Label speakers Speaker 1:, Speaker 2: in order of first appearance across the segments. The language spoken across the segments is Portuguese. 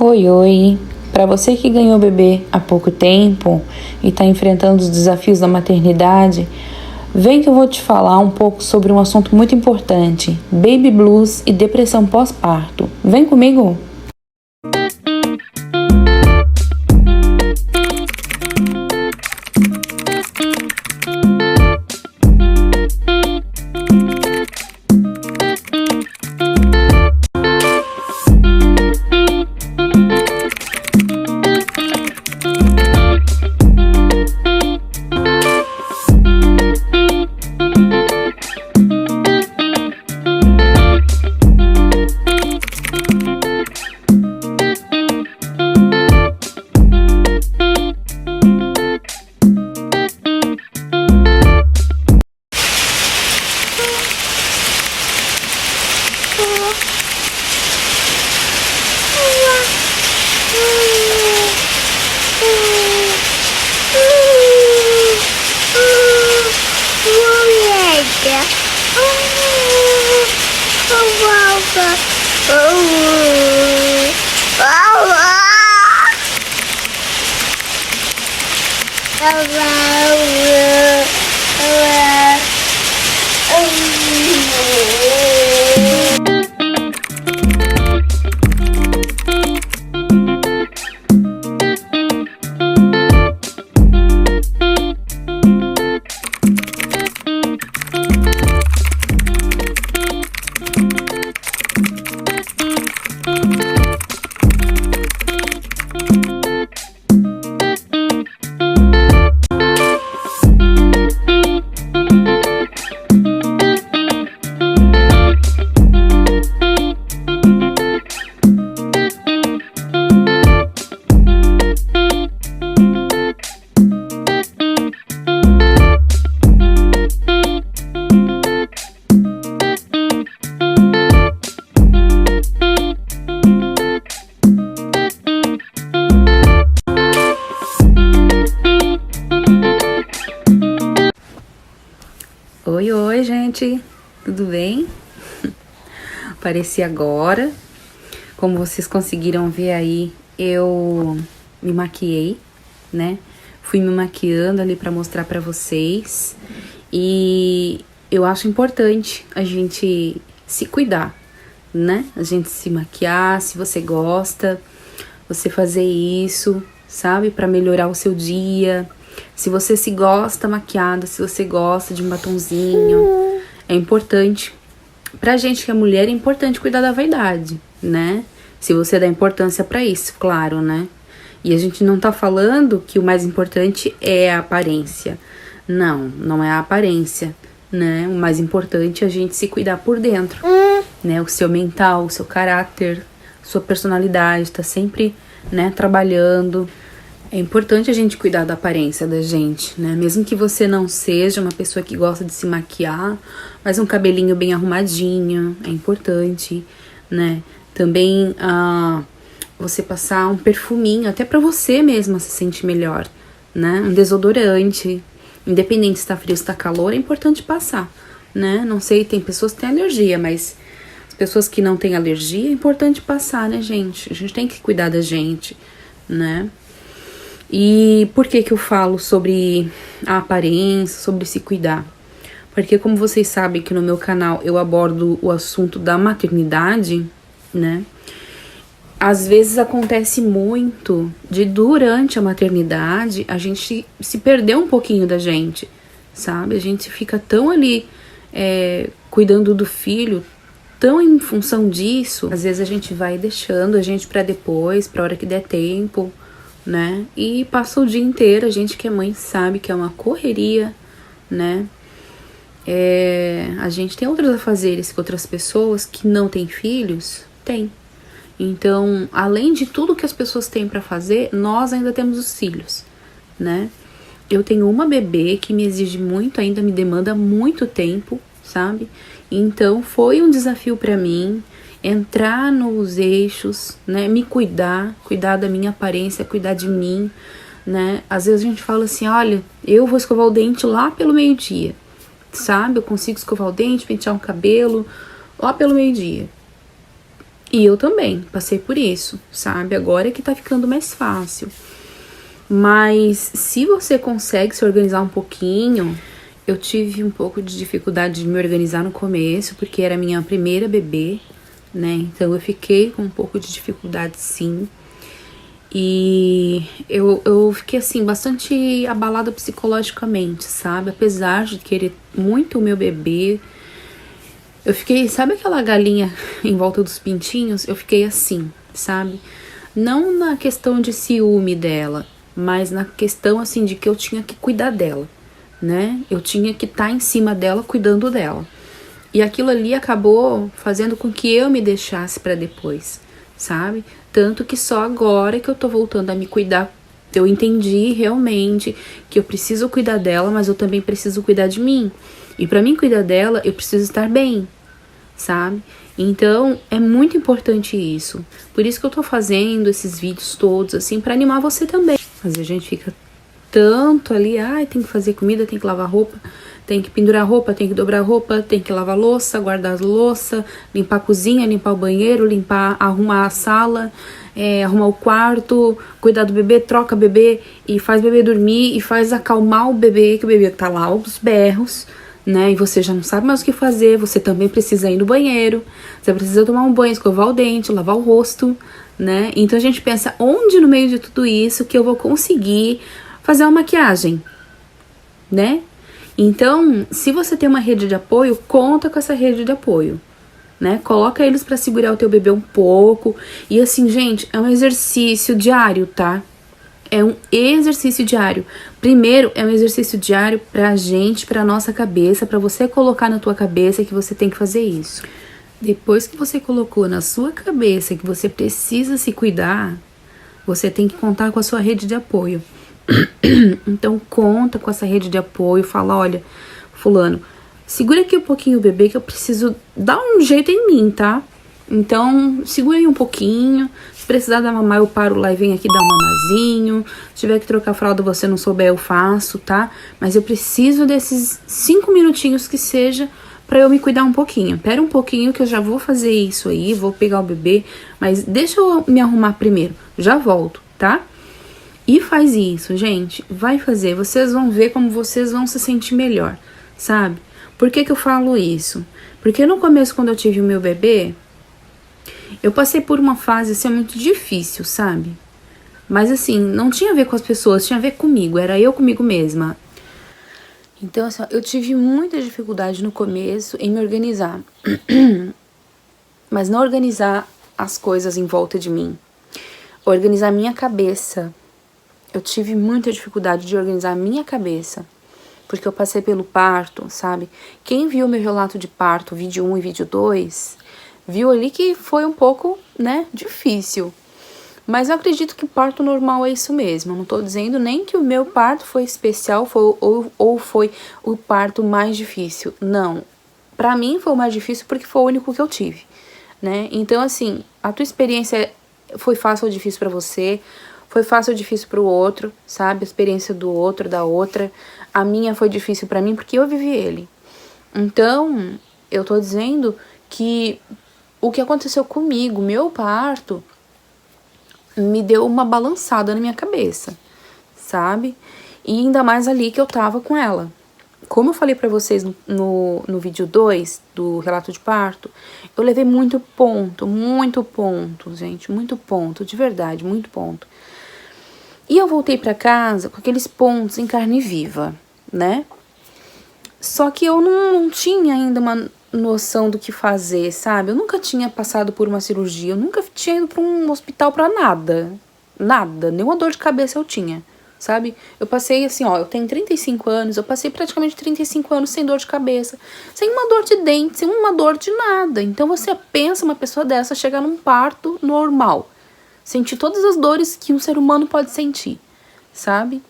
Speaker 1: Oi, oi. Para você que ganhou bebê há pouco tempo e está enfrentando os desafios da maternidade, vem que eu vou te falar um pouco sobre um assunto muito importante: baby blues e depressão pós-parto. Vem comigo! Oi, gente, tudo bem? Apareci agora. Como vocês conseguiram ver aí, eu me maquiei, né? Fui me maquiando ali pra mostrar pra vocês. E eu acho importante a gente se cuidar, né? A gente se maquiar, se você gosta, você fazer isso, sabe? Pra melhorar o seu dia. Se você se gosta maquiada, se você gosta de um batonzinho, é importante. Pra gente que é mulher, é importante cuidar da vaidade, né? Se você dá importância pra isso, claro, né? E a gente não tá falando que o mais importante é a aparência. Não, não é a aparência, né? O mais importante é a gente se cuidar por dentro, né? O seu mental, o seu caráter, sua personalidade, tá sempre, né, trabalhando. É importante a gente cuidar da aparência da gente, né? Mesmo que você não seja uma pessoa que gosta de se maquiar, mas um cabelinho bem arrumadinho é importante, né? Também você passar um perfuminho, até pra você mesma se sentir melhor, né? Um desodorante, independente se tá frio ou se tá calor, é importante passar, né? Não sei, tem pessoas que têm alergia, mas as pessoas que não têm alergia, é importante passar, né, gente? A gente tem que cuidar da gente, né? E por que eu falo sobre a aparência, sobre se cuidar? Porque como vocês sabem que no meu canal eu abordo o assunto da maternidade, né? Às vezes acontece muito de durante a maternidade a gente se perder um pouquinho da gente, sabe? A gente fica tão ali cuidando do filho, tão em função disso. Às vezes a gente vai deixando a gente pra depois, pra hora que der tempo, né? E passa o dia inteiro, a gente que é mãe sabe que é uma correria, né? A gente tem outros afazeres que outras pessoas que não têm filhos têm. Então, além de tudo que as pessoas têm pra fazer, nós ainda temos os filhos, né? Eu tenho uma bebê que me exige muito, ainda me demanda muito tempo, sabe? Então, foi um desafio pra mim entrar nos eixos, né, me cuidar da minha aparência, cuidar de mim, né? Às vezes a gente fala assim, olha, eu vou escovar o dente lá pelo meio-dia, sabe? Eu consigo escovar o dente, pentear um cabelo lá pelo meio-dia. E eu também passei por isso, sabe? Agora é que tá ficando mais fácil. Mas se você consegue se organizar um pouquinho, eu tive um pouco de dificuldade de me organizar no começo, porque era minha primeira bebê, né? Então eu fiquei com um pouco de dificuldade, sim. E eu fiquei assim, bastante abalada psicologicamente, sabe? Apesar de querer muito o meu bebê, eu fiquei, sabe aquela galinha em volta dos pintinhos? Eu fiquei assim, sabe? Não na questão de ciúme dela, mas na questão assim de que eu tinha que cuidar dela, né? Eu tinha que estar em cima dela, cuidando dela. E aquilo ali acabou fazendo com que eu me deixasse pra depois, sabe? Tanto que só agora que eu tô voltando a me cuidar, eu entendi realmente que eu preciso cuidar dela, mas eu também preciso cuidar de mim. E pra mim cuidar dela, eu preciso estar bem, sabe? Então, é muito importante isso. Por isso que eu tô fazendo esses vídeos todos, assim, pra animar você também. Às vezes a gente fica tanto ali, ai, tem que fazer comida, tem que lavar roupa, tem que pendurar roupa, tem que dobrar roupa, tem que lavar louça, guardar louça, limpar a cozinha, limpar o banheiro, limpar, arrumar a sala, arrumar o quarto, cuidar do bebê, troca o bebê e faz o bebê dormir e faz acalmar o bebê, que o bebê tá lá aos berros, né? E você já não sabe mais o que fazer, você também precisa ir no banheiro, você precisa tomar um banho, escovar o dente, lavar o rosto, né? Então a gente pensa, onde no meio de tudo isso que eu vou conseguir fazer uma maquiagem, né? Então, se você tem uma rede de apoio, conta com essa rede de apoio, né? Coloca eles pra segurar o teu bebê um pouco. E assim, gente, é um exercício diário, tá? É um exercício diário. Primeiro, é um exercício diário pra gente, pra nossa cabeça, pra você colocar na tua cabeça que você tem que fazer isso. Depois que você colocou na sua cabeça que você precisa se cuidar, você tem que contar com a sua rede de apoio. Então conta com essa rede de apoio, fala, olha, fulano, segura aqui um pouquinho o bebê que eu preciso dar um jeito em mim, tá? Então segura aí um pouquinho, se precisar dar mamar eu paro lá e venho aqui dar um mamazinho, se tiver que trocar a fralda você não souber eu faço, tá? Mas eu preciso desses 5 minutinhos que seja pra eu me cuidar um pouquinho. Pera um pouquinho que eu já vou fazer isso aí, vou pegar o bebê, mas deixa eu me arrumar primeiro, já volto, tá? E faz isso, gente, vai fazer, vocês vão ver como vocês vão se sentir melhor, sabe? Por que que eu falo isso? Porque no começo, quando eu tive o meu bebê, eu passei por uma fase, assim, muito difícil, sabe? Mas, assim, não tinha a ver com as pessoas, tinha a ver comigo, era eu comigo mesma. Então, assim, eu tive muita dificuldade no começo em me organizar. Mas não organizar as coisas em volta de mim. Organizar minha cabeça. Eu tive muita dificuldade de organizar a minha cabeça, porque eu passei pelo parto, sabe? Quem viu meu relato de parto, vídeo 1 e vídeo 2, viu ali que foi um pouco, né, difícil. Mas eu acredito que parto normal é isso mesmo. Eu não tô dizendo nem que o meu parto foi especial ou foi o parto mais difícil. Não. Pra mim foi o mais difícil porque foi o único que eu tive, né? Então, assim, a tua experiência foi fácil ou difícil pra você? Foi fácil ou difícil pro outro, sabe? A experiência do outro, da outra. A minha foi difícil pra mim porque eu vivi ele. Então, eu tô dizendo que o que aconteceu comigo, meu parto, me deu uma balançada na minha cabeça, sabe? E ainda mais ali que eu tava com ela. Como eu falei pra vocês no vídeo 2 do relato de parto, eu levei muito ponto, gente, muito ponto, de verdade, muito ponto. E eu voltei pra casa com aqueles pontos em carne viva, né? Só que eu não tinha ainda uma noção do que fazer, sabe? Eu nunca tinha passado por uma cirurgia, eu nunca tinha ido pra um hospital pra nada. Nada, nenhuma dor de cabeça eu tinha, sabe? Eu passei assim, ó, eu tenho 35 anos, eu passei praticamente 35 anos sem dor de cabeça, sem uma dor de dente, sem uma dor de nada. Então você pensa uma pessoa dessa chegar num parto normal, sentir todas as dores que um ser humano pode sentir, sabe?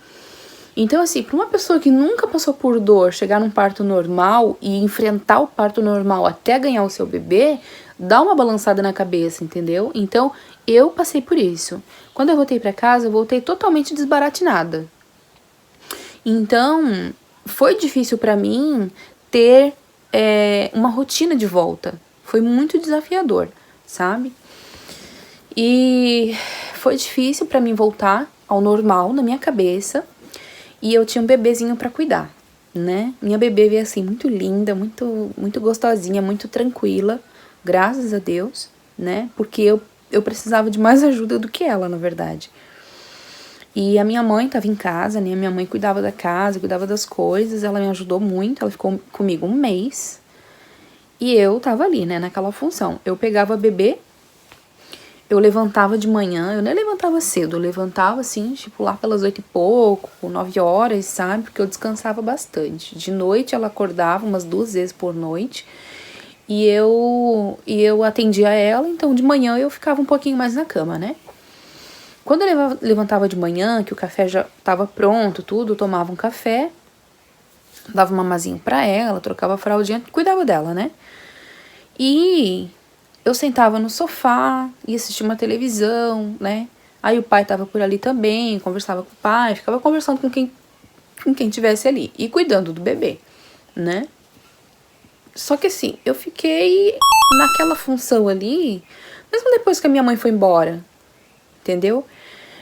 Speaker 1: Então, assim, para uma pessoa que nunca passou por dor, chegar num parto normal e enfrentar o parto normal até ganhar o seu bebê, dá uma balançada na cabeça, entendeu? Então, eu passei por isso. Quando eu voltei para casa, eu voltei totalmente desbaratinada. Então, foi difícil para mim ter uma rotina de volta. Foi muito desafiador, sabe? E foi difícil pra mim voltar ao normal na minha cabeça. E eu tinha um bebezinho pra cuidar, né? Minha bebê veio assim, muito linda, muito gostosinha, muito tranquila, graças a Deus, né? Porque eu precisava de mais ajuda do que ela, na verdade. E a minha mãe tava em casa, né? A minha mãe cuidava da casa, cuidava das coisas, ela me ajudou muito, ela ficou comigo um mês. E eu tava ali, né, naquela função. Eu pegava a bebê, eu levantava de manhã, eu nem levantava cedo, eu levantava assim, tipo lá pelas 8 e pouco, 9 horas, sabe? Porque eu descansava bastante. De noite ela acordava umas 2 vezes por noite e eu atendia ela, então de manhã eu ficava um pouquinho mais na cama, né? Quando eu levantava de manhã, que o café já tava pronto, tudo, eu tomava um café, dava um mamazinho pra ela, trocava a fraldinha, cuidava dela, né? E eu sentava no sofá e assistia uma televisão, né? Aí o pai tava por ali também, conversava com o pai, ficava conversando com quem tivesse ali e cuidando do bebê, né? Só que assim, eu fiquei naquela função ali, mesmo depois que a minha mãe foi embora, entendeu?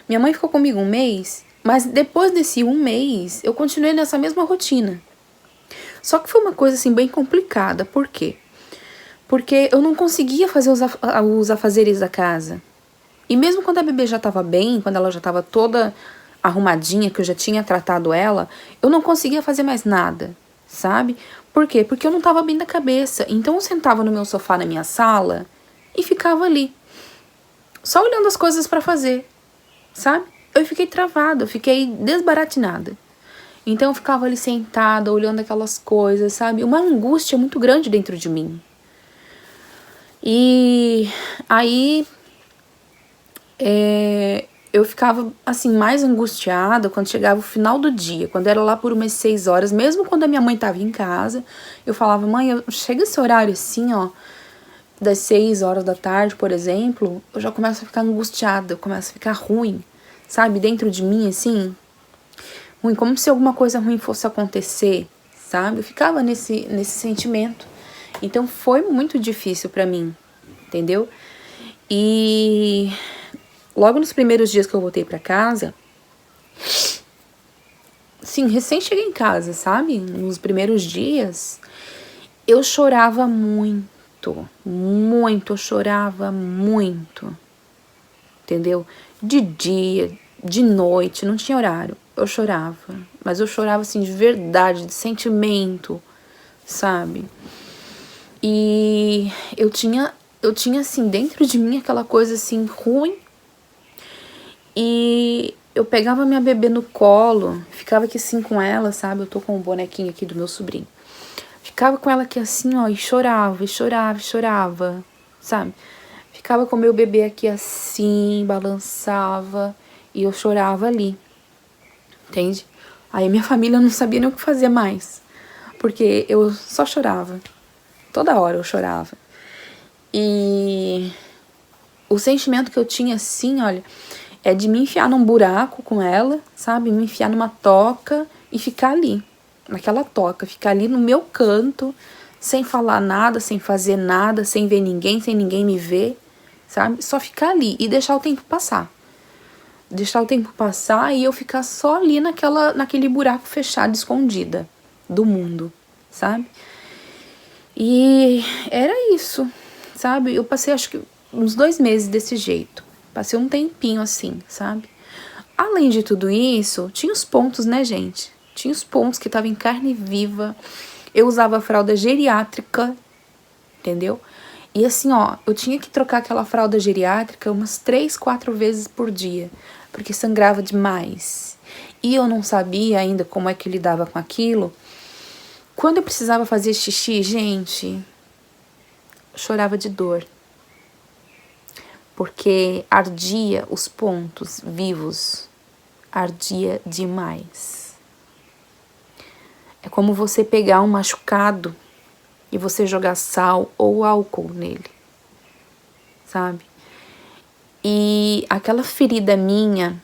Speaker 1: Minha mãe ficou comigo um mês, mas depois desse um mês, eu continuei nessa mesma rotina. Só que foi uma coisa assim bem complicada, por quê? Porque eu não conseguia fazer os afazeres da casa. E mesmo quando a bebê já estava bem, quando ela já estava toda arrumadinha, que eu já tinha tratado ela, eu não conseguia fazer mais nada, sabe? Por quê? Porque eu não estava bem da cabeça. Então eu sentava no meu sofá na minha sala e ficava ali, só olhando as coisas para fazer, sabe? Eu fiquei travada, eu fiquei desbaratinada. Então eu ficava ali sentada, olhando aquelas coisas, sabe? Uma angústia muito grande dentro de mim. E aí eu ficava assim mais angustiada quando chegava o final do dia, quando era lá por umas 6 horas, mesmo quando a minha mãe estava em casa, eu falava, mãe, chega esse horário assim, ó, das 6 horas da tarde, por exemplo, eu já começo a ficar angustiada, eu começo a ficar ruim, sabe, dentro de mim, assim, ruim, como se alguma coisa ruim fosse acontecer, sabe, eu ficava nesse sentimento. Então foi muito difícil pra mim, entendeu? E logo nos primeiros dias que eu voltei pra casa, sim, recém cheguei em casa, sabe? Nos primeiros dias, eu chorava muito, eu chorava muito, entendeu? De dia, de noite, não tinha horário, eu chorava. Mas eu chorava, assim, de verdade, de sentimento, sabe? E eu tinha assim, dentro de mim aquela coisa assim, ruim. E eu pegava minha bebê no colo, ficava aqui assim com ela, sabe? Eu tô com um bonequinho aqui do meu sobrinho. Ficava com ela aqui assim, ó, e chorava, e chorava, e chorava, sabe? Ficava com meu bebê aqui assim, balançava, e eu chorava ali, entende? Aí minha família não sabia nem o que fazer mais, porque eu só chorava. Toda hora eu chorava. E o sentimento que eu tinha assim, olha, é de me enfiar num buraco com ela, sabe? Me enfiar numa toca e ficar ali, naquela toca, ficar ali no meu canto, sem falar nada, sem fazer nada, sem ver ninguém, sem ninguém me ver, sabe? Só ficar ali e deixar o tempo passar. Deixar o tempo passar e eu ficar só ali naquele buraco fechado, escondida do mundo, sabe? E era isso, sabe? Eu passei acho que uns 2 meses desse jeito. Passei um tempinho assim, sabe? Além de tudo isso, tinha os pontos, né, gente? Tinha os pontos que estavam em carne viva. Eu usava fralda geriátrica, entendeu? E assim, ó, eu tinha que trocar aquela fralda geriátrica umas 3, 4 vezes por dia, porque sangrava demais. E eu não sabia ainda como é que lidava com aquilo. Quando eu precisava fazer xixi, gente, eu chorava de dor. Porque ardia os pontos vivos, ardia demais. É como você pegar um machucado e você jogar sal ou álcool nele, sabe? E aquela ferida minha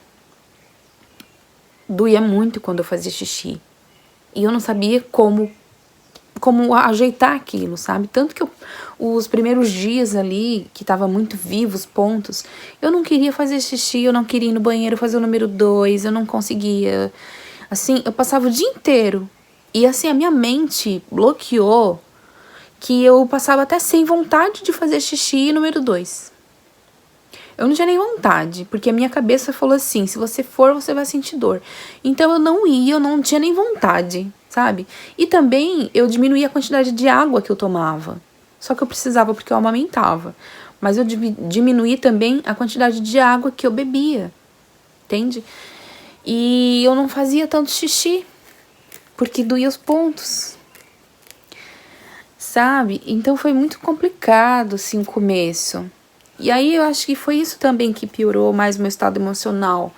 Speaker 1: doía muito quando eu fazia xixi. E eu não sabia como como ajeitar aquilo, sabe? Tanto que os primeiros dias ali, que tava muito vivo os pontos, eu não queria fazer xixi, eu não queria ir no banheiro fazer o número 2, eu não conseguia. Assim, eu passava o dia inteiro. E assim, a minha mente bloqueou que eu passava até sem vontade de fazer xixi número 2. Eu não tinha nem vontade, porque a minha cabeça falou assim, se você for, você vai sentir dor. Então eu não ia, eu não tinha nem vontade, sabe? E também eu diminuía a quantidade de água que eu tomava. Só que eu precisava porque eu amamentava. Mas eu diminuí também a quantidade de água que eu bebia, entende? E eu não fazia tanto xixi, porque doía os pontos, sabe? Então foi muito complicado, assim, o começo. E aí eu acho que foi isso também que piorou mais o meu estado emocional.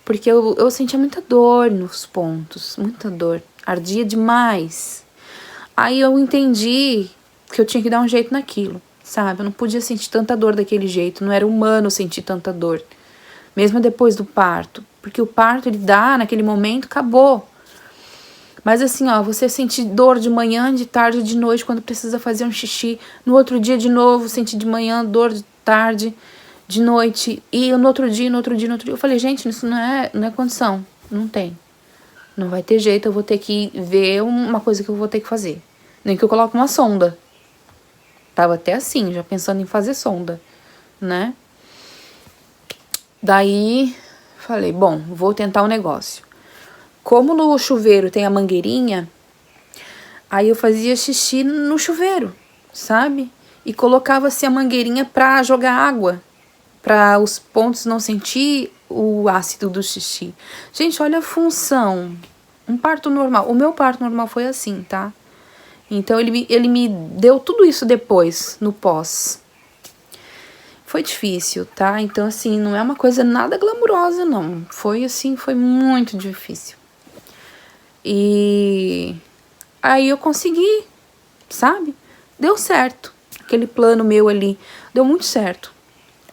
Speaker 1: Porque eu sentia muita dor nos pontos, muita dor. Ardia demais. Aí eu entendi que eu tinha que dar um jeito naquilo, sabe? Eu não podia sentir tanta dor daquele jeito, não era humano sentir tanta dor. Mesmo depois do parto. Porque o parto, ele dá, naquele momento, acabou. Mas assim, ó, você sentir dor de manhã, de tarde, de noite, quando precisa fazer um xixi. No outro dia, de novo, sentir de manhã, dor de tarde, de noite. E no outro dia, no outro dia, no outro dia. Eu falei, gente, isso não é condição. Não tem. Não vai ter jeito, eu vou ter que ver uma coisa que eu vou ter que fazer. Nem que eu coloque uma sonda. Tava até assim, já pensando em fazer sonda, né? Daí, falei, bom, vou tentar um negócio. Como no chuveiro tem a mangueirinha, aí eu fazia xixi no chuveiro, sabe? E colocava assim a mangueirinha pra jogar água, pra os pontos não sentir o ácido do xixi. Gente, olha a função. Um parto normal. O meu parto normal foi assim, tá? Então ele me deu tudo isso depois, no pós. Foi difícil, tá? Então assim, não é uma coisa nada glamurosa, não. Foi assim, foi muito difícil. E aí eu consegui, sabe? Deu certo. Aquele plano meu ali deu muito certo.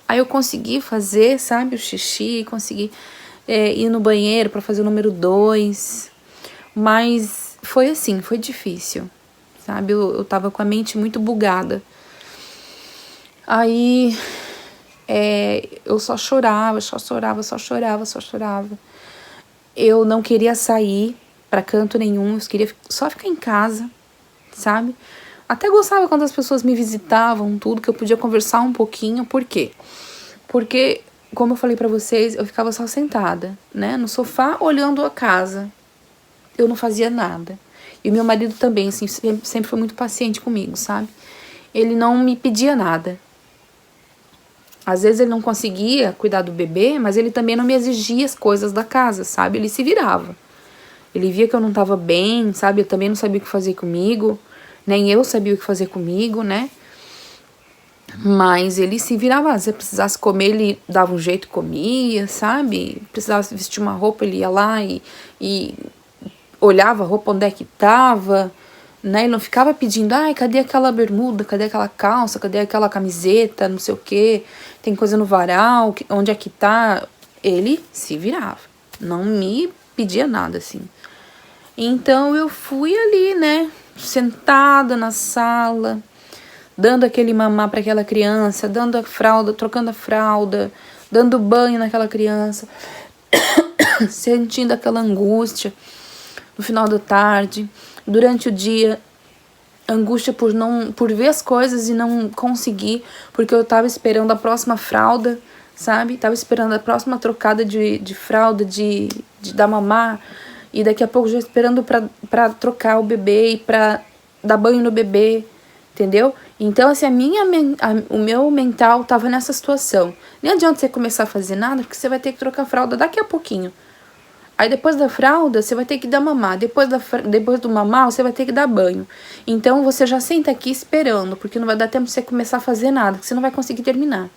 Speaker 1: Aí eu consegui fazer, sabe, o xixi, consegui ir no banheiro pra fazer o número 2. Mas foi assim, foi difícil, sabe? Eu tava com a mente muito bugada. Aí eu só chorava. Eu não queria sair pra canto nenhum, eu queria só ficar em casa, sabe? Até gostava quando as pessoas me visitavam, tudo, que eu podia conversar um pouquinho. Por quê? Porque, como eu falei pra vocês, eu ficava só sentada, né? No sofá, olhando a casa. Eu não fazia nada. E o meu marido também, assim, sempre foi muito paciente comigo, sabe? Ele não me pedia nada. Às vezes ele não conseguia cuidar do bebê, mas ele também não me exigia as coisas da casa, sabe? Ele se virava. Ele via que eu não tava bem, sabe? Eu também não sabia o que fazer comigo. Nem eu sabia o que fazer comigo, né? Mas ele se virava. Se eu precisasse comer, ele dava um jeito e comia, sabe? Precisasse vestir uma roupa, ele ia lá e olhava a roupa onde é que tava, né? Ele não ficava pedindo, ai, cadê aquela bermuda? Cadê aquela calça? Cadê aquela camiseta? Não sei o quê. Tem coisa no varal? Onde é que tá? Ele se virava. Não me pedia nada, assim. Então eu fui ali, né, sentada na sala, dando aquele mamar para aquela criança, dando a fralda, trocando a fralda, dando banho naquela criança, sentindo aquela angústia no final da tarde, durante o dia, angústia por ver as coisas e não conseguir, porque eu tava esperando a próxima fralda, sabe? Tava esperando a próxima trocada de fralda, de dar mamar. E daqui a pouco já esperando pra trocar o bebê e pra dar banho no bebê, entendeu? Então, assim, o meu mental tava nessa situação. Nem adianta você começar a fazer nada, porque você vai ter que trocar a fralda daqui a pouquinho. Aí depois da fralda, você vai ter que dar mamar. Depois do mamar, você vai ter que dar banho. Então, você já senta aqui esperando, porque não vai dar tempo de você começar a fazer nada, que você não vai conseguir terminar,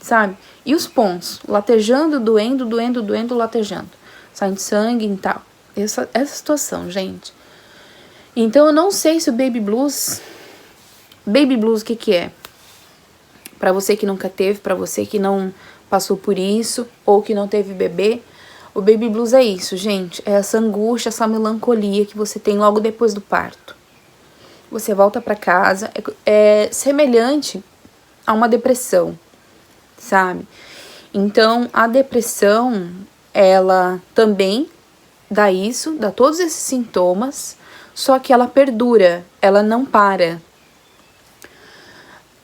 Speaker 1: sabe? E os pontos? Latejando, doendo, latejando. Saindo sangue e tal. Essa situação, gente. Então eu não sei se o Baby Blues... Baby Blues o que é? Pra você que nunca teve, pra você que não passou por isso, ou que não teve bebê, o Baby Blues é isso, gente. É essa angústia, essa melancolia que você tem logo depois do parto. você volta para casa, é semelhante a uma depressão, sabe? Então, a depressão, ela também dá isso, dá todos esses sintomas, só que ela perdura, ela não para.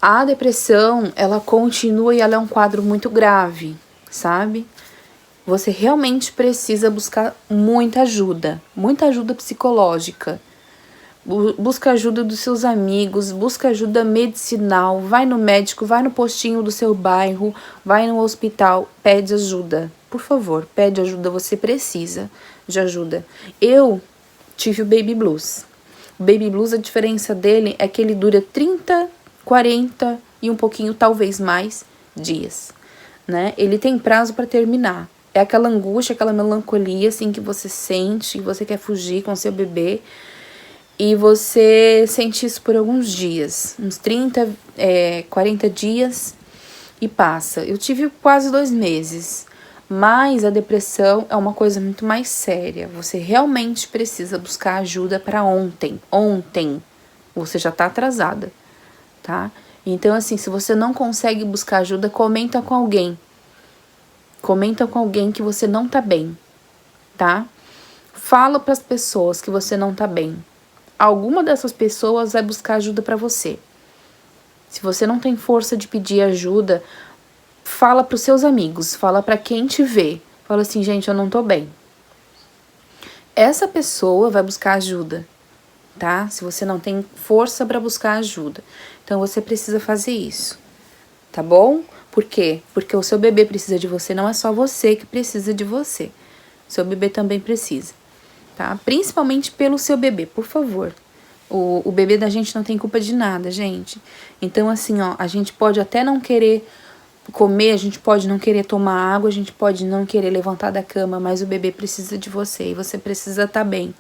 Speaker 1: A depressão, ela continua e ela é um quadro muito grave, sabe? Você realmente precisa buscar muita ajuda psicológica. Busca ajuda dos seus amigos, busca ajuda medicinal, vai no médico, vai no postinho do seu bairro, vai no hospital, pede ajuda. Por favor, pede ajuda, você precisa de ajuda. Eu tive o Baby Blues. O Baby Blues, a diferença dele é que ele dura 30, 40 e um pouquinho, talvez mais, dias, né? Ele tem prazo para terminar. É aquela angústia, aquela melancolia, assim, que você sente, que você quer fugir com seu bebê. E você sente isso por alguns dias, uns 30, 40 dias e passa. Eu tive quase 2 meses, mas a depressão é uma coisa muito mais séria. Você realmente precisa buscar ajuda para ontem. Ontem, você já tá atrasada, tá? Então, assim, se você não consegue buscar ajuda, comenta com alguém. Comenta com alguém que você não tá bem, tá? Fala para as pessoas que você não tá bem. Alguma dessas pessoas vai buscar ajuda para você. Se você não tem força de pedir ajuda, fala para os seus amigos, fala para quem te vê. Fala assim, gente, eu não tô bem. Essa pessoa vai buscar ajuda, tá? Se você não tem força para buscar ajuda. Então, você precisa fazer isso, tá bom? Por quê? Porque o seu bebê precisa de você, não é só você que precisa de você. Seu bebê também precisa. Tá? Principalmente pelo seu bebê, por favor. O bebê da gente não tem culpa de nada, gente. Então, assim, ó, a gente pode até não querer comer, a gente pode não querer tomar água, a gente pode não querer levantar da cama, mas o bebê precisa de você e você precisa estar bem,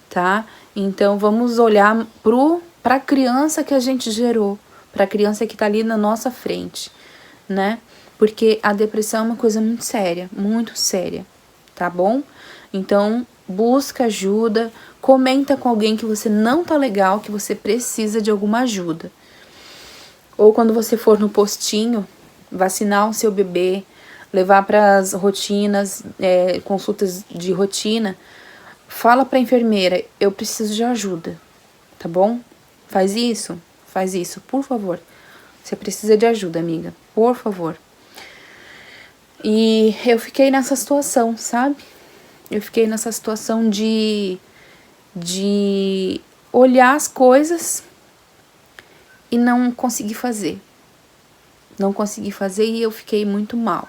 Speaker 1: tá? Então, vamos olhar pra criança que a gente gerou, pra criança que tá ali na nossa frente, né? Porque a depressão é uma coisa muito séria, tá bom? Então, busca ajuda, comenta com alguém que você não tá legal, que você precisa de alguma ajuda. Ou quando você for no postinho, vacinar o seu bebê, levar para as rotinas, consultas de rotina, fala para a enfermeira, eu preciso de ajuda, tá bom? Faz isso, por favor. Você precisa de ajuda, amiga, por favor. E eu fiquei nessa situação, sabe? Eu fiquei nessa situação de olhar as coisas e não conseguir fazer. Não consegui fazer e eu fiquei muito mal,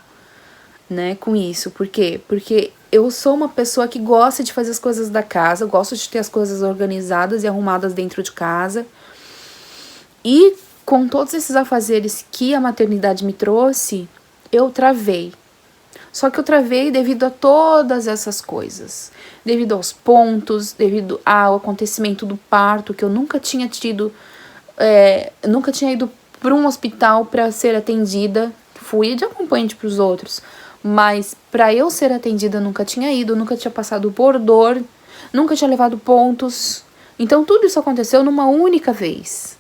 Speaker 1: né, com isso. Por quê? Porque eu sou uma pessoa que gosta de fazer as coisas da casa, gosto de ter as coisas organizadas e arrumadas dentro de casa. E com todos esses afazeres que a maternidade me trouxe, eu travei. Só que eu travei devido a todas essas coisas. Devido aos pontos, devido ao acontecimento do parto, que eu nunca tinha tido, nunca tinha ido para um hospital para ser atendida. Fui de acompanhante para os outros, mas para eu ser atendida eu nunca tinha ido, nunca tinha passado por dor, nunca tinha levado pontos. Então tudo isso aconteceu numa única vez.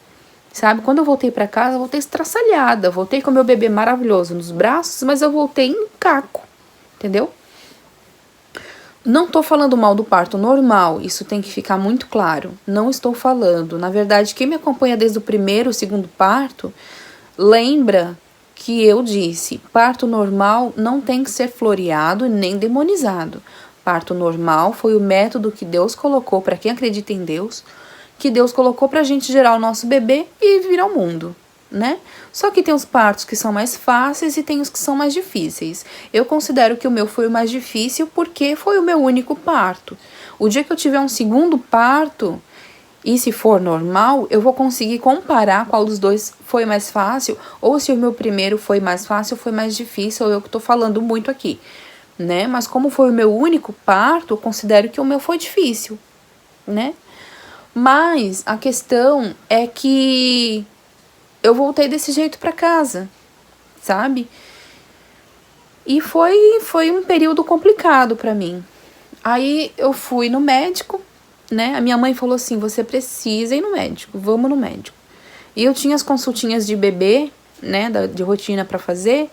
Speaker 1: Sabe, quando eu voltei pra casa, eu voltei estraçalhada, voltei com meu bebê maravilhoso nos braços, mas eu voltei em caco, entendeu? Não tô falando mal do parto normal, isso tem que ficar muito claro, não estou falando. Na verdade, quem me acompanha desde o primeiro, o segundo parto, lembra que eu disse, parto normal não tem que ser floreado nem demonizado. Parto normal foi o método que Deus colocou para quem acredita em Deus, que Deus colocou pra gente gerar o nosso bebê e vir ao mundo, né? Só que tem os partos que são mais fáceis e tem os que são mais difíceis. Eu considero que o meu foi o mais difícil porque foi o meu único parto. O dia que eu tiver um segundo parto, e se for normal, eu vou conseguir comparar qual dos dois foi mais fácil, ou se o meu primeiro foi mais fácil ou foi mais difícil, ou eu que tô falando muito aqui, né? Mas como foi o meu único parto, eu considero que o meu foi difícil, né? Mas a questão é que eu voltei desse jeito pra casa, sabe? E foi um período complicado pra mim. Aí eu fui no médico né? A minha mãe falou assim, você precisa ir no médico, vamos no médico. E eu tinha as consultinhas de bebê, né, de rotina pra fazer,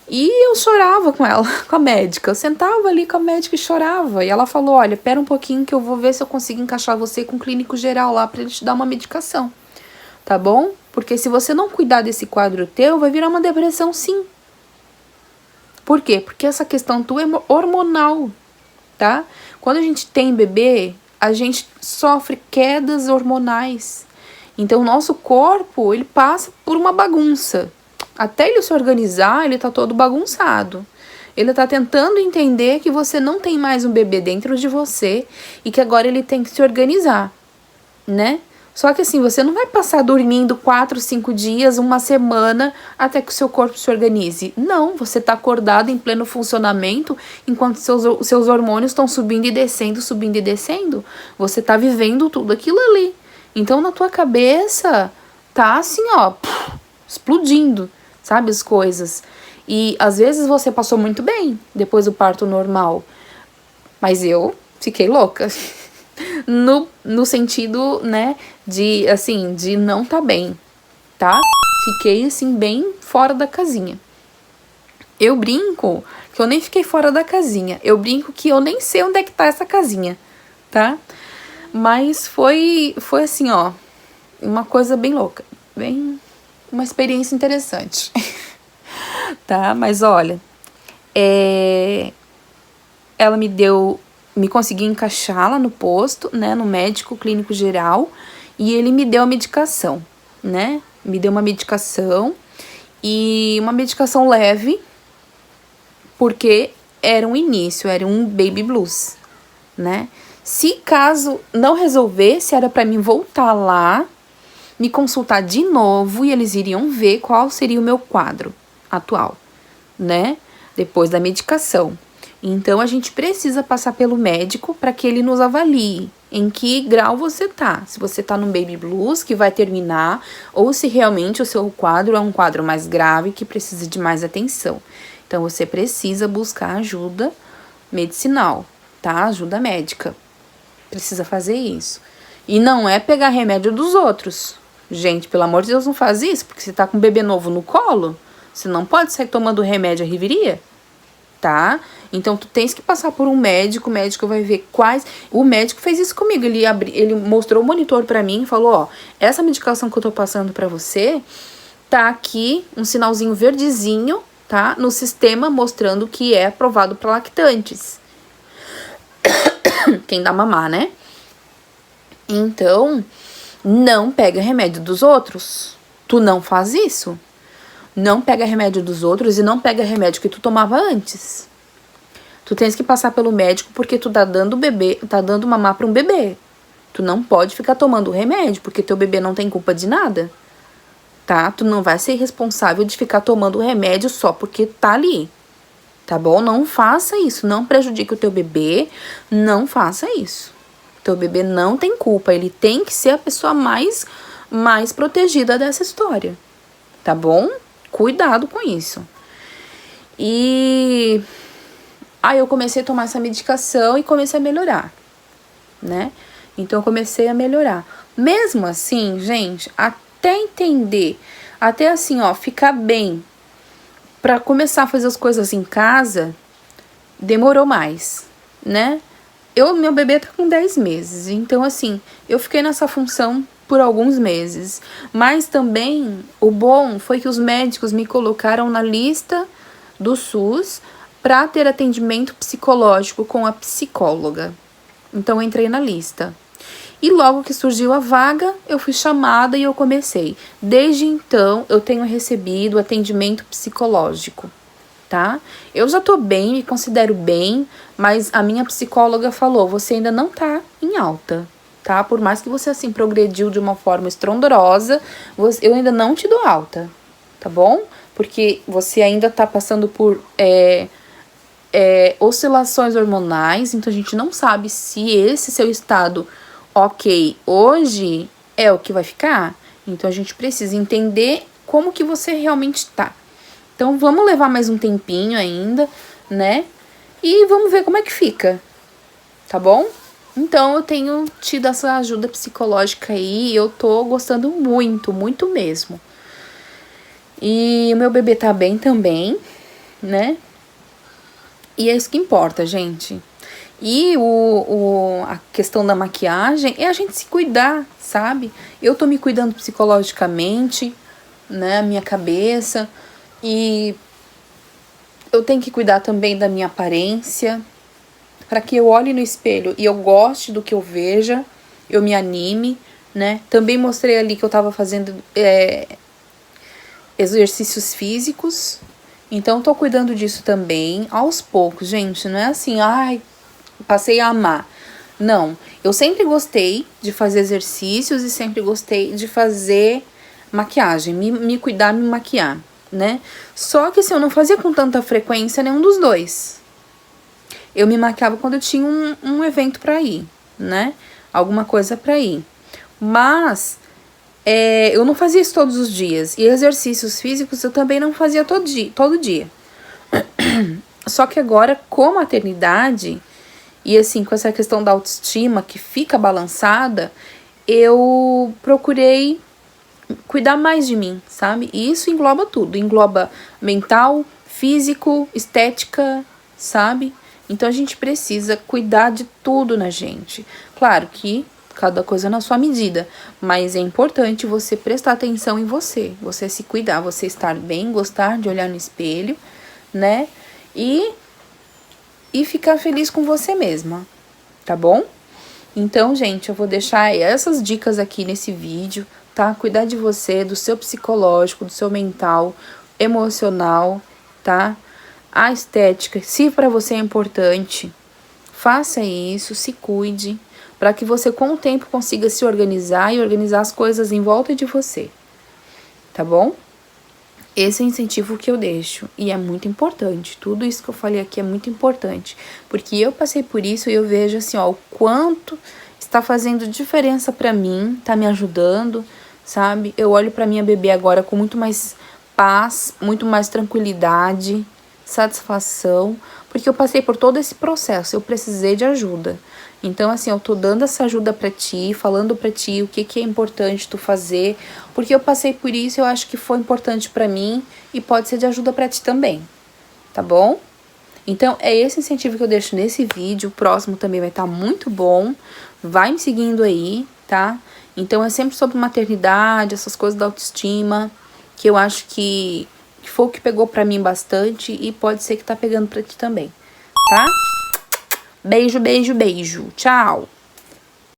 Speaker 1: e eu chorava com ela, com a médica. Eu sentava ali com a médica e chorava. E ela falou, olha, pera um pouquinho que eu vou ver se eu consigo encaixar você com um clínico geral lá pra ele te dar uma medicação, tá bom? Porque se você não cuidar desse quadro teu, vai virar uma depressão sim. Por quê? Porque essa questão tua é hormonal, tá? Quando a gente tem bebê, a gente sofre quedas hormonais. Então, o nosso corpo, ele passa por uma bagunça. Até ele se organizar, ele tá todo bagunçado. Ele tá tentando entender que você não tem mais um bebê dentro de você e que agora ele tem que se organizar, né? Só que assim, você não vai passar dormindo 4, 5 dias, uma semana, até que o seu corpo se organize. Não, você tá acordado em pleno funcionamento, enquanto seus hormônios estão subindo e descendo, subindo e descendo. Você tá vivendo tudo aquilo ali. Então, na tua cabeça, tá assim, ó, explodindo, sabe, as coisas. E, às vezes, você passou muito bem depois do parto normal. Mas eu fiquei louca. No sentido, né, de, assim, de não tá bem, tá? Fiquei, assim, bem fora da casinha. Eu brinco que eu nem fiquei fora da casinha. Eu brinco que eu nem sei onde é que tá essa casinha, tá? Mas foi assim, ó, uma coisa bem louca, bem, uma experiência interessante, tá? Mas olha, ela me conseguiu encaixar lá no posto, né, no médico clínico geral, e ele me deu a medicação, né? Me deu uma medicação, e uma medicação leve, porque era um início, era um baby blues, né? Se caso não resolvesse, era para mim voltar lá, me consultar de novo e eles iriam ver qual seria o meu quadro atual, né? Depois da medicação. Então, a gente precisa passar pelo médico para que ele nos avalie em que grau você tá. Se você tá no baby blues, que vai terminar, ou se realmente o seu quadro é um quadro mais grave, que precisa de mais atenção. Então, você precisa buscar ajuda medicinal, tá? Ajuda médica. Precisa fazer isso. E não é pegar remédio dos outros. Gente, pelo amor de Deus, não faz isso, porque você tá com um bebê novo no colo, você não pode sair tomando remédio à riveria, tá? Então, tu tens que passar por um médico, o médico vai ver quais... O médico fez isso comigo, ele mostrou o monitor pra mim e falou, ó, essa medicação que eu tô passando pra você, tá aqui um sinalzinho verdezinho, tá? No sistema mostrando que é aprovado pra lactantes. Quem dá mamar, né? Então, não pega remédio dos outros. Tu não faz isso. Não pega remédio dos outros e não pega remédio que tu tomava antes. Tu tens que passar pelo médico porque tu tá dando mamar pra um bebê. Tu não pode ficar tomando remédio porque teu bebê não tem culpa de nada. Tá? Tu não vai ser responsável de ficar tomando remédio só porque tá ali. Tá bom? Não faça isso. Não prejudique o teu bebê. Não faça isso. Teu bebê não tem culpa. Ele tem que ser a pessoa mais protegida dessa história. Tá bom? Cuidado com isso. E aí eu comecei a tomar essa medicação e comecei a melhorar, né? Então eu comecei a melhorar. Mesmo assim, gente, até entender, até assim, ó, ficar bem, pra começar a fazer as coisas em casa, demorou mais, né? Meu bebê tá com 10 meses, então assim, eu fiquei nessa função por alguns meses. Mas também, o bom foi que os médicos me colocaram na lista do SUS para ter atendimento psicológico com a psicóloga. Então, eu entrei na lista. E logo que surgiu a vaga, eu fui chamada e eu comecei. Desde então, eu tenho recebido atendimento psicológico, tá? Eu já tô bem, me considero bem, mas a minha psicóloga falou, você ainda não tá em alta, tá? Por mais que você, assim, progrediu de uma forma estrondorosa, eu ainda não te dou alta, tá bom? Porque você ainda tá passando por oscilações hormonais, então a gente não sabe se esse seu estado ok hoje é o que vai ficar. Então a gente precisa entender como que você realmente tá. Então vamos levar mais um tempinho ainda, né? E vamos ver como é que fica, tá bom? Então, eu tenho tido essa ajuda psicológica aí e eu tô gostando muito, muito mesmo. E o meu bebê tá bem também, né? E é isso que importa, gente. E a questão da maquiagem é a gente se cuidar, sabe? Eu tô me cuidando psicologicamente, né? A minha cabeça. E eu tenho que cuidar também da minha aparência, para que eu olhe no espelho e eu goste do que eu veja, eu me anime, né? Também mostrei ali que eu tava fazendo exercícios físicos, então tô cuidando disso também, aos poucos, gente, não é assim, ai, passei a amar. Não, eu sempre gostei de fazer exercícios e sempre gostei de fazer maquiagem, me cuidar, me maquiar, né? Só que assim, eu não fazia com tanta frequência nenhum dos dois. Eu me maquiava quando eu tinha um evento pra ir, né? Alguma coisa pra ir. Mas eu não fazia isso todos os dias. E exercícios físicos eu também não fazia todo dia. Só que agora, com a maternidade, e assim, com essa questão da autoestima que fica balançada, eu procurei cuidar mais de mim, sabe? E isso engloba tudo. Engloba mental, físico, estética, sabe? Então a gente precisa cuidar de tudo na gente. Claro que cada coisa na sua medida, mas é importante você prestar atenção em você, você se cuidar, você estar bem, gostar de olhar no espelho, né? E ficar feliz com você mesma, tá bom? Então, gente, eu vou deixar essas dicas aqui nesse vídeo, tá? Cuidar de você, do seu psicológico, do seu mental, emocional, tá? A estética, se para você é importante, faça isso, se cuide, para que você com o tempo consiga se organizar e organizar as coisas em volta de você, tá bom? Esse é o incentivo que eu deixo e é muito importante. Tudo isso que eu falei aqui é muito importante, porque eu passei por isso e eu vejo assim, ó, o quanto está fazendo diferença pra mim, tá me ajudando, sabe? Eu olho pra minha bebê agora com muito mais paz, muito mais tranquilidade, satisfação, porque eu passei por todo esse processo, eu precisei de ajuda. Então, assim, eu tô dando essa ajuda pra ti, falando pra ti o que é importante tu fazer, porque eu passei por isso, eu acho que foi importante pra mim e pode ser de ajuda pra ti também, tá bom? Então, é esse incentivo que eu deixo nesse vídeo, o próximo também vai estar muito bom, vai me seguindo aí, tá? Então, é sempre sobre maternidade, essas coisas da autoestima, que eu acho que foi o que pegou pra mim bastante e pode ser que tá pegando pra ti também, tá? Beijo, beijo, beijo. Tchau!